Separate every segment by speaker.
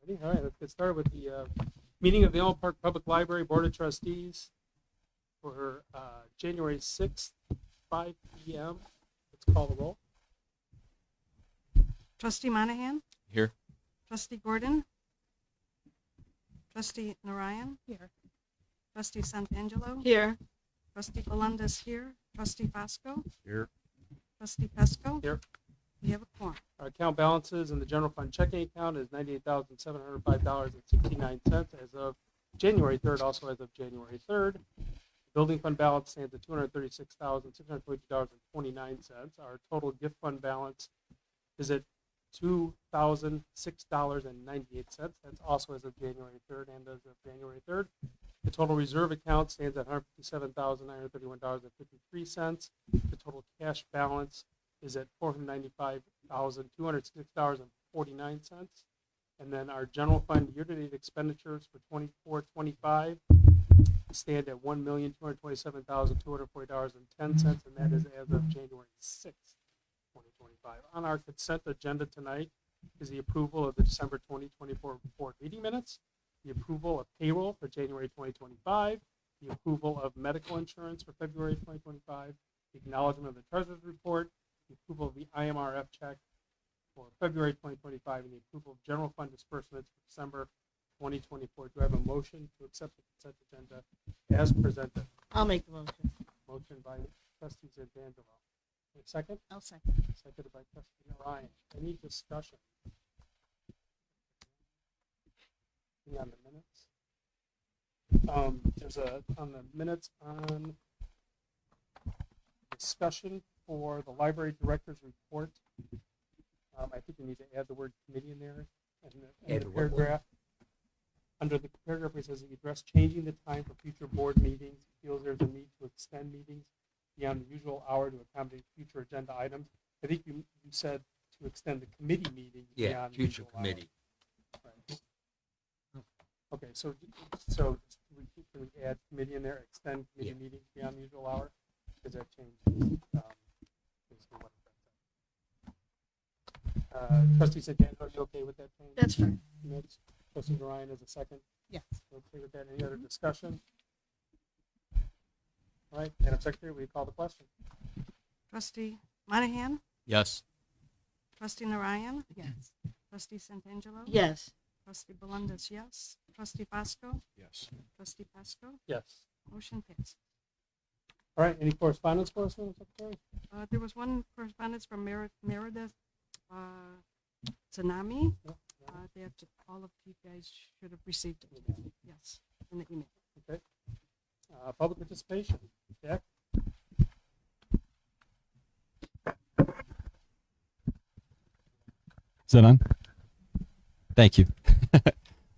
Speaker 1: Ready? All right, let's get started with the meeting of the Elmwood Park Public Library Board of Trustees for January 6th, 5 p.m. Let's call the roll.
Speaker 2: Trustee Monahan?
Speaker 3: Here.
Speaker 2: Trustee Gordon? Trustee Narayan? Here. Trustee Santangelo?
Speaker 4: Here.
Speaker 2: Trustee Belundas here. Trustee Fosco?
Speaker 3: Here.
Speaker 2: Trustee Pesco?
Speaker 1: Here.
Speaker 2: We have a quorum.
Speaker 1: Our account balances in the general fund checking account is $98,705.69 as of January 3rd, also as of January 3rd. Building fund balance stands at $236,622.29. Our total gift fund balance is at $2,006.98. That's also as of January 3rd and as of January 3rd. The total reserve account stands at $157,931.53. The total cash balance is at $495,206.49. And then our general fund year-to-date expenditures for 24-25 stand at $1,227,240.10, and that is as of January 6th, 2025. On our consent agenda tonight is the approval of the December 2024 board meeting minutes, the approval of payroll for January 2025, the approval of medical insurance for February 2025, the acknowledgement of the treasurer's report, the approval of the IMRF check for February 2025, and the approval of general fund disbursements for December 2024. Do I have a motion to accept the consent agenda as presented?
Speaker 4: I'll make the motion.
Speaker 1: Motion by trustee Santangelo. A second?
Speaker 4: I'll second.
Speaker 1: Seconded by trustee Ryan. Any discussion? Any on the minutes? There's on the minutes on discussion for the library director's report. I think we need to add the word committee in there in the paragraph. Under the paragraph where it says he addressed changing the time for future board meetings, he feels there's a need to extend meetings beyond the usual hour to accommodate future agenda items. I think you said to extend the committee meetings beyond the
Speaker 3: future
Speaker 1: usual
Speaker 3: committee.
Speaker 1: Hour. Right. Okay, so can we add committee in there, extend committee meetings beyond the usual hour? Does that change basically what it Trustee Santangelo, are you okay with that change?
Speaker 4: That's fine.
Speaker 1: Next. Trustee Ryan is a second.
Speaker 4: Yes.
Speaker 1: Okay with that. Any other discussion? All right, Madam Secretary, will you call the question?
Speaker 2: Trustee Monahan?
Speaker 3: Yes.
Speaker 2: Trustee Narayan?
Speaker 4: Yes.
Speaker 2: Trustee Santangelo?
Speaker 4: Yes.
Speaker 2: Trustee Belundas, yes. Trustee Fosco?
Speaker 3: Yes.
Speaker 2: Trustee Pesco?
Speaker 1: Yes.
Speaker 2: Motion passed.
Speaker 1: All right, any correspondence for us, Madam Secretary?
Speaker 2: There was one correspondence from Meredith Tsunami. All of you guys should have received it. Yes, in the email.
Speaker 1: Okay. Public participation. Jack?
Speaker 5: Is that on? Thank you. All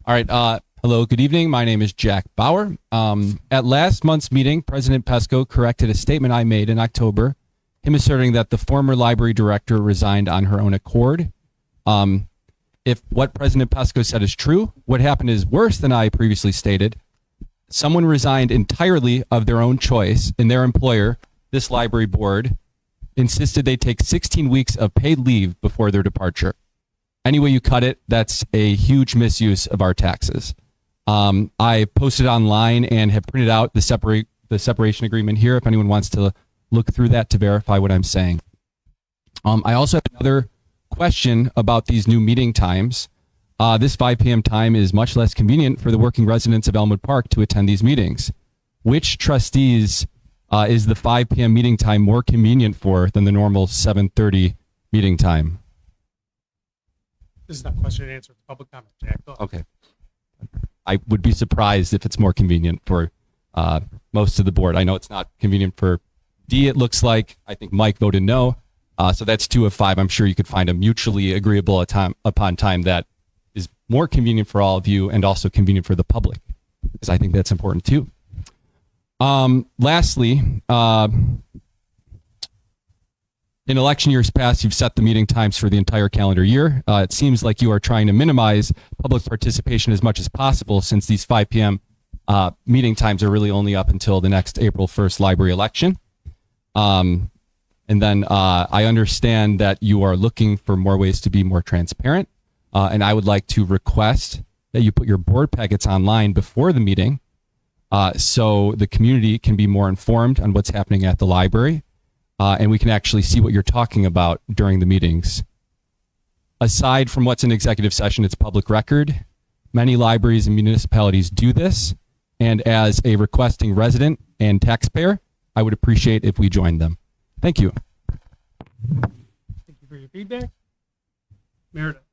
Speaker 5: right. Hello, good evening. My name is Jack Bauer. At last month's meeting, President Pesco corrected a statement I made in October, him asserting that the former library director resigned on her own accord. If what President Pesco said is true, what happened is worse than I previously stated. Someone resigned entirely of their own choice, and their employer, this library board, insisted they take 16 weeks of paid leave before their departure. Any way you cut it, that's a huge misuse of our taxes. I posted online and have printed out the separation agreement here if anyone wants to look through that to verify what I'm saying. I also have another question about these new meeting times. This 5 p.m. time is much less convenient for the working residents of Elmwood Park to attend these meetings. Which trustees is the 5 p.m. meeting time more convenient for than the normal 7:30 meeting time?
Speaker 1: This is not question and answer. It's public comment, Jack. Go ahead.
Speaker 5: Okay. I would be surprised if it's more convenient for most of the board. I know it's not convenient for D, it looks like. I think Mike voted no. So that's 2 of 5. I'm sure you could find a mutually agreeable upon time that is more convenient for all of you and also convenient for the public, because I think that's important too. Lastly, in election years past, you've set the meeting times for the entire calendar year. It seems like you are trying to minimize public participation as much as possible, since these 5 p.m. Meeting times are really only up until the next April 1st library election. And then I understand that you are looking for more ways to be more transparent. And I would like to request that you put your board packets online before the meeting, so the community can be more informed on what's happening at the library, and we can actually see what you're talking about during the meetings. Aside from what's in executive session, it's public record. Many libraries and municipalities do this, and as a requesting resident and taxpayer, I would appreciate if we joined them. Thank you.
Speaker 1: Thank you for your feedback. Meredith.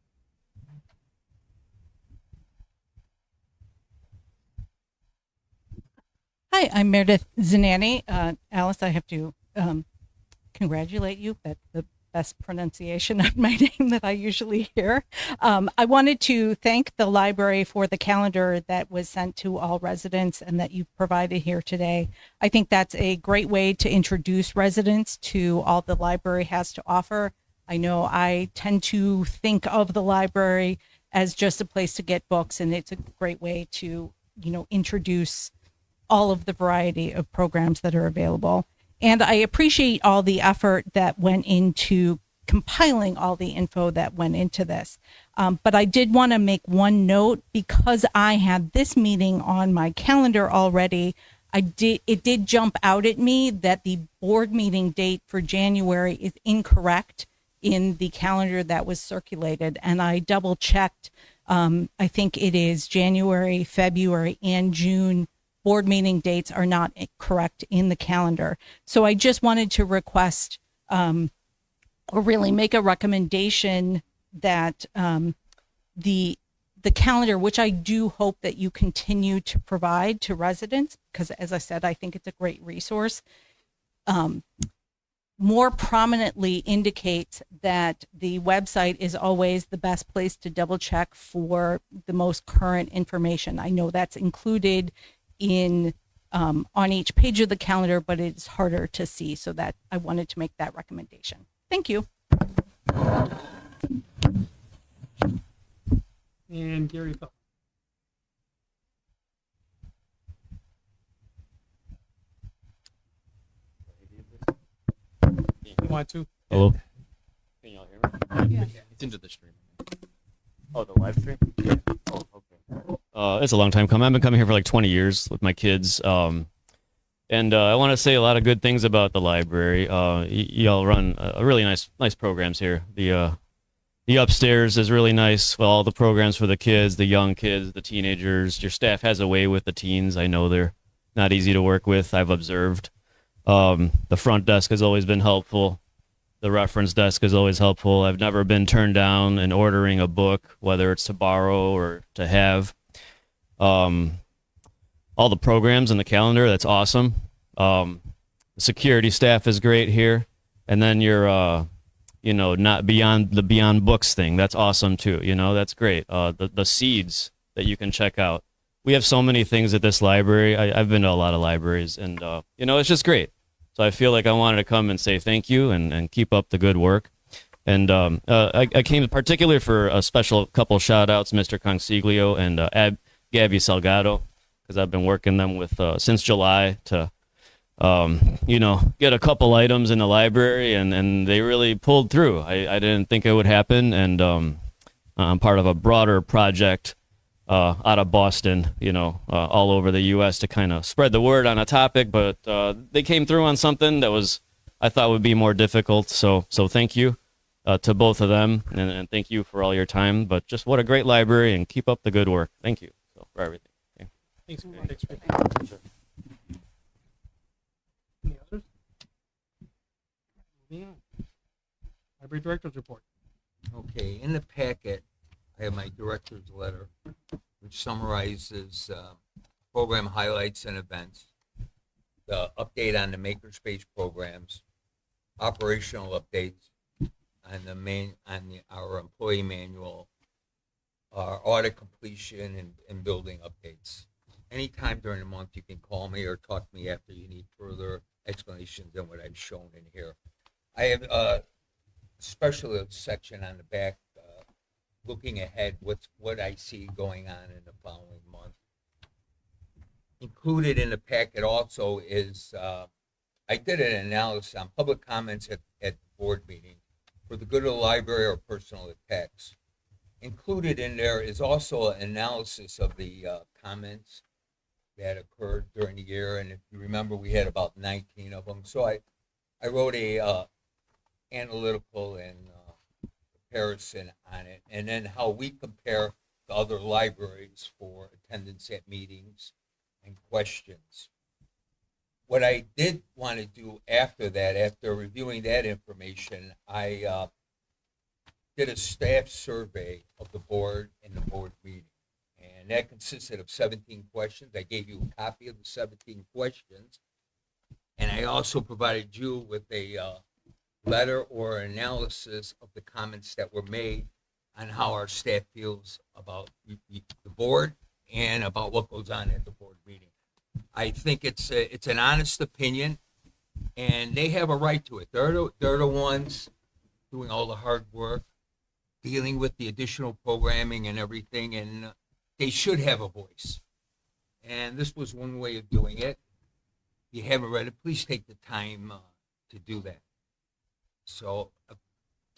Speaker 3: Hi, I'm Meredith Zanani. Alice, I have to congratulate you. That's the best pronunciation of my name that I usually hear. I wanted to thank the library for the calendar that was sent to all residents and that you provided here today. I think that's a great way to introduce residents to all the library has to offer. I know I tend to think of the library as just a place to get books, and it's a great way to, introduce all of the variety of programs that are available. And I appreciate all the effort that went into compiling all the info that went into this. But I did want to make one note, because I had this meeting on my calendar already. It did jump out at me that the board meeting date for January is incorrect in the calendar that was circulated. And I double checked. I think it is January, February, and June board meeting dates are not correct in the calendar. So I just wanted to request, or really make a recommendation that the calendar, which I do hope that you continue to provide to residents, because as I said, I think it's a great resource, more prominently indicates that the website is always the best place to double check for the most current information. I know that's included in on each page of the calendar, but it's harder to see, so that I wanted to make that recommendation. Thank you.
Speaker 1: And Gary Phil. You want to?
Speaker 4: Hello. Can y'all hear me?
Speaker 3: Yeah.
Speaker 5: It's into the stream.
Speaker 4: Oh, the live stream? Oh, okay. It's a long time coming. I've been coming here for like 20 years with my kids. And I want to say a lot of good things about the library. Y'all run really nice programs here. The upstairs is really nice. Well, all the programs for the kids, the young kids, the teenagers. Your staff has a way with the teens. I know they're not easy to work with. I've observed. The front desk has always been helpful. The reference desk is always helpful. I've never been turned down in ordering a book, whether it's to borrow or to have. All the programs in the calendar, that's awesome. The security staff is great here. And then your, not beyond books thing. That's awesome too. That's great. The seeds that you can check out. We have so many things at this library. I've been to a lot of libraries, and, it's just great. So I feel like I wanted to come and say thank you and keep up the good work. And I came particularly for a special couple shout outs, Mr. Consiglio and Gabby Salgado, because I've been working them with since July to, get a couple items in the library, and they really pulled through. I didn't think it would happen, and I'm part of a broader project out of Boston, all over the U.S. to kind of spread the word on a topic, but they came through on something that I thought would be more difficult. So thank you to both of them, and thank you for all your time. But just what a great library, and keep up the good work. Thank you for everything. Okay.
Speaker 1: Thanks. Sure. Any others? Moving on. Library Director's Report.
Speaker 6: Okay, in the packet, I have my director's letter, which summarizes program highlights and events, the update on the makerspace programs, operational updates, on our employee manual, our audit completion, and building updates. Anytime during the month, you can call me or talk to me after you need further explanations than what I've shown in here. I have a special section on the back looking ahead, what I see going on in the following month. Included in the packet also is, I did an analysis on public comments at the board meeting for the good of the library or personal attacks. included in there is also an analysis of the comments that occurred during the year. And if you remember, we had about 19 of them. So I wrote a analytical and comparison on it, and then how we compare to other libraries for attendance at meetings and questions. What I did want to do after that, after reviewing that information, I did a staff survey of the board in the board meeting. And that consisted of 17 questions. I gave you a copy of the 17 questions. And I also provided you with a letter or analysis of the comments that were made on how our staff feels about the board and about what goes on at the board meeting. I think it's an honest opinion, and they have a right to it. They're the ones doing all the hard work, dealing with the additional programming and everything, and they should have a voice. And this was one way of doing it. If you haven't read it, please take the time to do that. So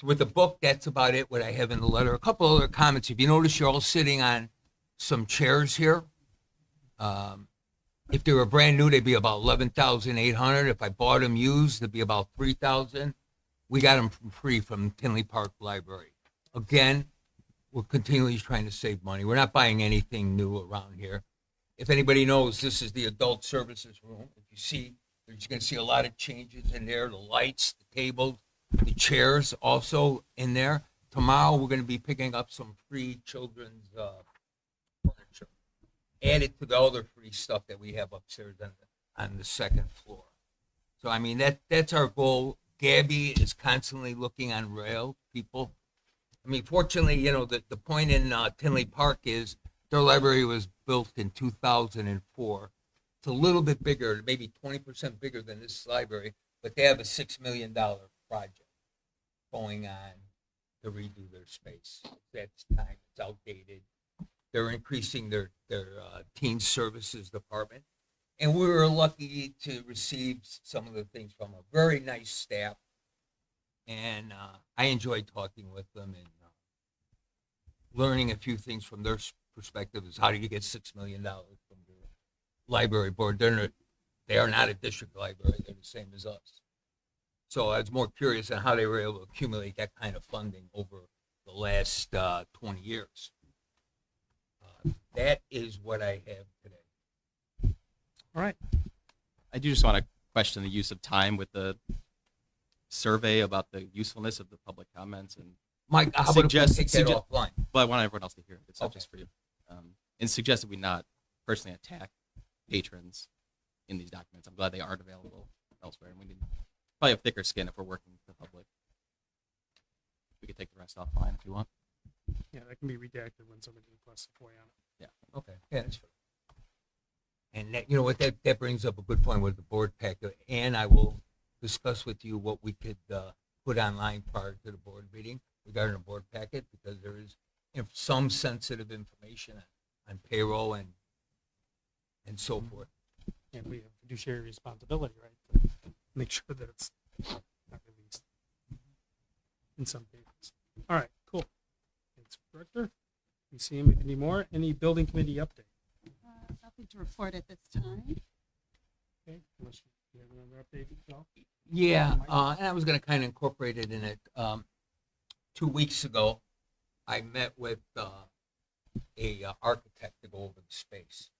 Speaker 6: with the book, that's about it, what I have in the letter. A couple other comments. If you notice, you're all sitting on some chairs here. If they were brand new, they'd be about $11,800. If I bought them used, they'd be about $3,000. We got them for free from Tinley Park Library. Again, we're continually trying to save money. We're not buying anything new around here. If anybody knows, this is the adult services room. If you see, you're going to see a lot of changes in there. The lights, the tables, the chairs also in there. Tomorrow, we're going to be picking up some free children's furniture, added to the other free stuff that we have upstairs on the second floor. So, I mean, that's our goal. Gabby is constantly looking on rail people. I mean, fortunately, you know, the point in Tinley Park is their library was built in 2004. It's a little bit bigger, maybe 20% bigger than this library, but they have a $6 million project going on to redo their space. That's time. It's outdated. They're increasing their teen services department. And we were lucky to receive some of the things from a very nice staff. And I enjoyed talking with them and learning a few things from their perspective is how do you get $6 million from the library board? They are not a district library. They're the same as us. So I was more curious on how they were able to accumulate that kind of funding over the last 20 years. That is what I have today.
Speaker 1: All right.
Speaker 7: I do just want to question the use of time with the survey about the usefulness of the public comments, and
Speaker 6: Mike, how about if we take that
Speaker 7: suggest-
Speaker 6: offline?
Speaker 7: but I want everyone else to hear it. It's not
Speaker 6: Okay.
Speaker 7: just for you. And suggest that we not personally attack patrons in these documents. I'm glad they aren't available elsewhere, and we need probably have thicker skin if we're working with the public. We could take the rest offline if you want.
Speaker 1: Yeah, that can be redacted when somebody requests a FOIA on it.
Speaker 6: Okay, yeah, that's fair. And that, you know what, that brings up a good point with the board packet, and I will discuss with you what we could put online prior to the board meeting regarding the board packet, because there is some sensitive information on payroll and so forth.
Speaker 1: And we have fiduciary responsibility, right? To make sure that it's not released in some cases. All right, cool. Thanks, Director. You see him, any more? Any building committee update?
Speaker 8: Nothing to report at this time.
Speaker 1: Okay, unless you have another update, Joe?
Speaker 6: Yeah, and I was going to kind of incorporate it in it. 2 weeks ago, I met with a architect to go over the space,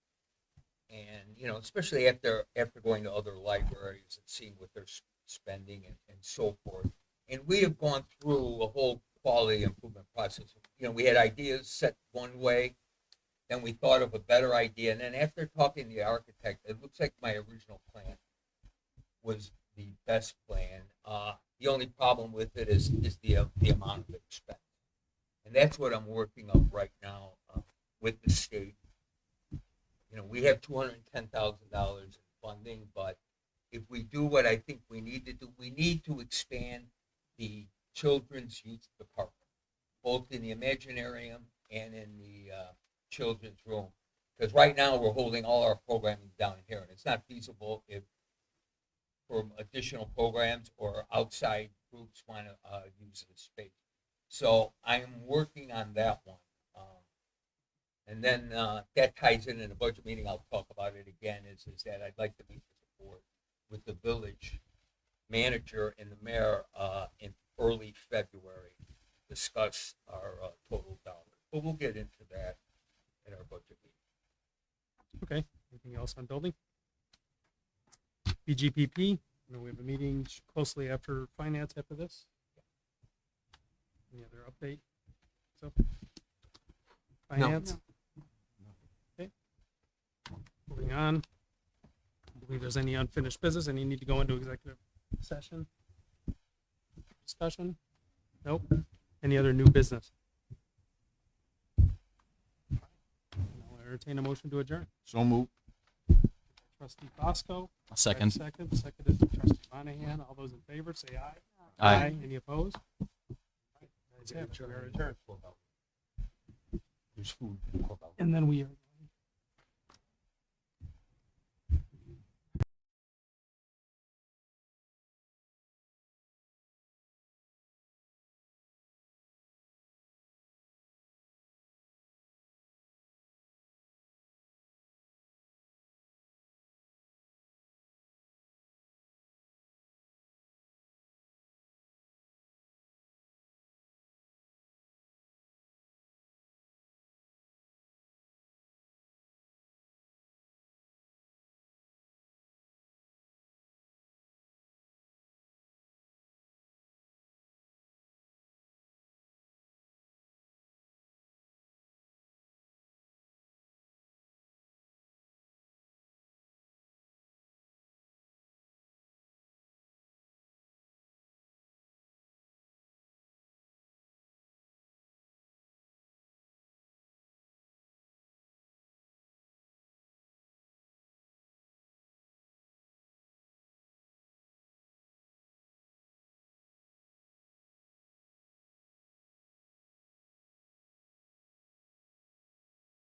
Speaker 6: and you know, especially after going to other libraries and seeing what they're spending and so forth. And we have gone through a whole quality improvement process. You know, we had ideas set one way, then we thought of a better idea, and then after talking to the architect, it looks like my original plan was the best plan. The only problem with it is the amount of expense, and that's what I'm working on right now with the state. You know, we have $210,000 in funding, but if we do what I think we need to do, we need to expand the children's youth department, both in the Imaginarium and in the children's room, because right now we're holding all our programming down here, and it's not feasible if for additional programs or outside groups want to use the space. So I'm working on that one. And then that ties in a budget meeting. I'll talk about it again. Is that I'd like to meet with the board, with the village manager and the mayor in early February, discuss our total dollars. But we'll get into that in our budget meeting.
Speaker 1: Okay, anything else on building? BGPP, we have a meeting closely after finance after this. Any other update? So, finance? Okay. Moving on. I believe there's any unfinished business, any need to go into executive session? Discussion? Nope. Any other new business? I'll entertain a motion to adjourn.
Speaker 9: So moved.
Speaker 1: Trustee Bosco.
Speaker 7: Second.
Speaker 1: Seconded by trustee Monahan. All those in favor, say aye.
Speaker 7: Aye.
Speaker 1: Any opposed? Ayes have it. We are adjourned.
Speaker 6: There's food.
Speaker 1: And then we are.